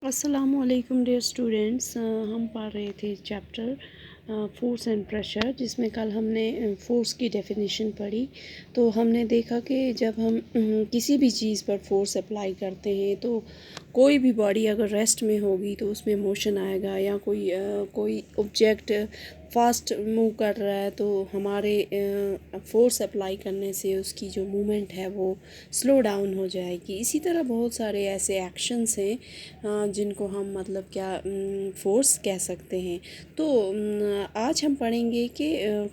अस्सलामुअलैकुम dear students. हम पढ़ रहे थे चैप्टर फोर्स एंड प्रेशर, जिसमें कल हमने फोर्स की डेफिनेशन पढ़ी। तो हमने देखा कि जब हम किसी भी चीज़ पर फोर्स अप्लाई करते हैं तो कोई भी बॉडी अगर रेस्ट में होगी तो उसमें मोशन आएगा, या कोई ऑब्जेक्ट फास्ट मूव कर रहा है तो हमारे फोर्स अप्लाई करने से उसकी जो मूवमेंट है वो स्लो डाउन हो जाएगी। इसी तरह बहुत सारे ऐसे एक्शंस हैं जिनको हम मतलब क्या फोर्स कह सकते हैं। तो आज हम पढ़ेंगे कि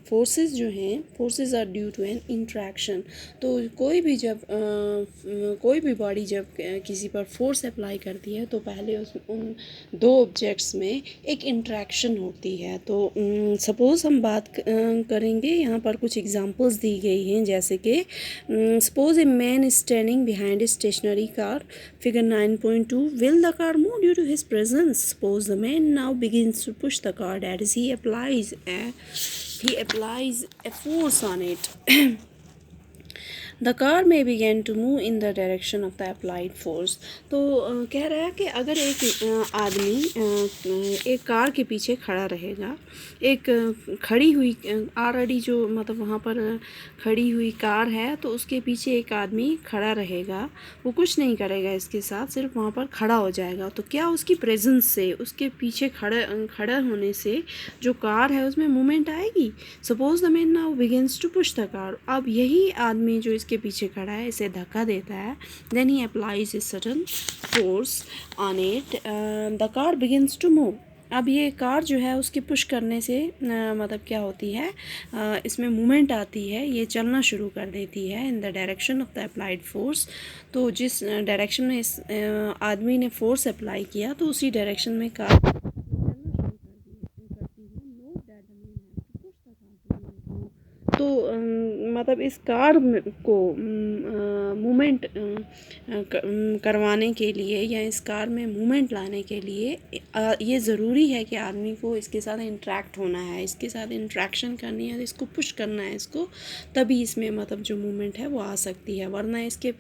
फोर्सेस जो हैं, forces are due to an interaction. तो कोई भी बॉडी जब किसी पर फोर्स अप्लाई करती है तो पहले उन दो ऑब्जेक्ट्स में एक इंट्रैक्शन होती है। तो सपोज़ हम बात करेंगे, यहाँ पर कुछ एग्जांपल्स दी गई हैं, जैसे कि suppose a man is standing behind a stationary car, figure 9.2, will the car move due to his presence? Suppose the man now begins to push the car as he applies a force on it. The car may begin to move in the direction of the applied force। तो कह रहा है कि अगर एक आदमी एक car के पीछे खड़ा रहेगा, एक खड़ी हुई ऑलरेडी जो मतलब वहाँ पर खड़ी हुई कार है, तो उसके पीछे एक आदमी खड़ा रहेगा, वो कुछ नहीं करेगा इसके साथ, सिर्फ वहाँ पर खड़ा हो जाएगा। तो क्या उसकी प्रेजेंस से, उसके पीछे खड़ा होने से जो कार है उसमें मूवमेंट आएगी? Suppose the man now begins to push the car. अब यही आदमी जो इसके पीछे खड़ा है इसे धक्का देता है, then he applies a sudden force on it, the car begins to move. अब ये कार जो है उसके पुश करने से मतलब क्या होती है, इसमें मूवमेंट आती है, ये चलना शुरू कर देती है in the direction of the applied force. तो जिस डायरेक्शन में इस आदमी ने फोर्स अप्लाई किया तो उसी डायरेक्शन में कार तो मतलब इस कार को मूवमेंट करवाने के लिए या इस कार में मूवमेंट लाने के लिए ये ज़रूरी है कि आदमी को इसके साथ इंटरेक्ट होना है, इसके साथ इंटरेक्शन करनी है, इसको पुश करना है इसको, तभी इसमें मतलब जो मूवमेंट है वो आ सकती है। वरना इसके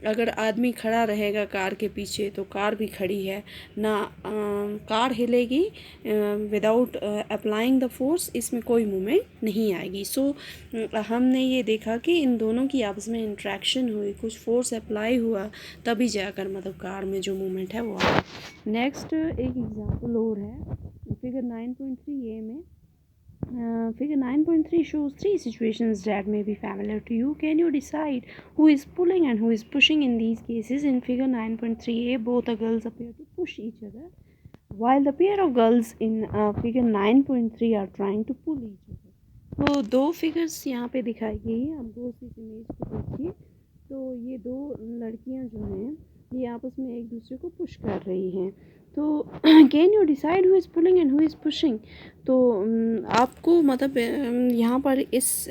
अगर आदमी खड़ा रहेगा कार के पीछे तो कार भी खड़ी है ना, कार हिलेगी, विदाउट अप्लाइंग द फोर्स इसमें कोई मूवमेंट नहीं आएगी। सो हमने ये देखा कि इन दोनों की आपस में इंट्रैक्शन हुई, कुछ फोर्स अप्लाई हुआ, तभी जाकर मतलब कार में जो मूवमेंट है वो आया। नेक्स्ट एक एग्जांपल और है फिगर 9.3 ए में। Figure 9.3 shows three situations that may be familiar to you. Can you decide who is pulling and who is pushing in these cases? In figure 9.3a, both the girls appear to push each other, while the pair of girls in figure 9.3 are trying to pull each other. तो दो figures यहाँ पे दिखाई गई हैं, आप गौर से इस इमेज को देखिए। तो ये दो लड़कियाँ जो हैं ये आपस में एक दूसरे को पुश कर रही हैं। तो can you decide who is pulling and who is pushing? तो आपको मतलब यहाँ पर इस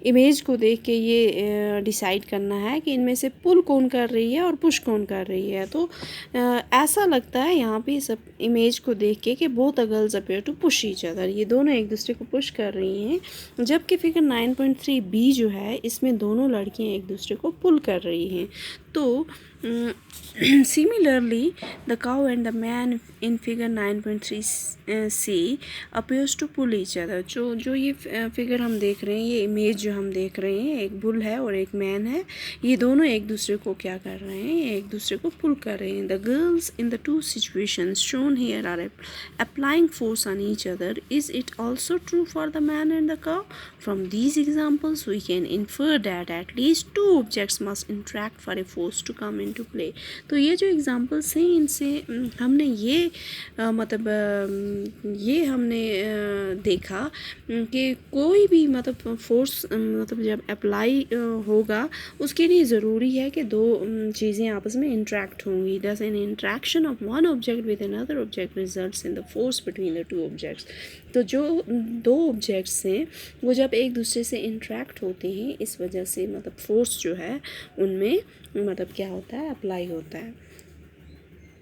इमेज को देख के ये डिसाइड करना है कि इनमें से पुल कौन कर रही है और पुश कौन कर रही है। तो ऐसा लगता है यहाँ पे सब इमेज को देख के कि both the girls appear to push each other, ये दोनों एक दूसरे को पुश कर रही हैं। जबकि फिगर 9.3 बी जो है इसमें दोनों लड़कियाँ एक दूसरे को पुल कर रही हैं। तो similarly, the cow and the man in figure 9.3 C appears to pull each other। जो ये फिगर हम देख रहे हैं, ये इमेज जो हम देख रहे हैं, एक बुल है और एक मैन है, ये दोनों एक दूसरे को क्या कर रहे हैं, एक दूसरे को पुल कर रहे हैं। The girls in the two situations shown here are applying force on each other. Is it also true for the man and the cow? From these examples we can infer that at least two objects must interact for a force to come into play। तो ये जो examples हैं इनसे हमने ये ये हमने देखा कि कोई भी मतलब फोर्स मतलब जब अप्लाई होगा उसके लिए ज़रूरी है कि दो चीज़ें आपस में इंटरेक्ट होंगी। This an interaction of one object with another object results in the force between the two objects. तो जो दो ऑब्जेक्ट्स हैं वो जब एक दूसरे से इंटरेक्ट होते हैं, इस वजह से मतलब फोर्स जो है उनमें मतलब क्या होता है, अप्लाई होता है।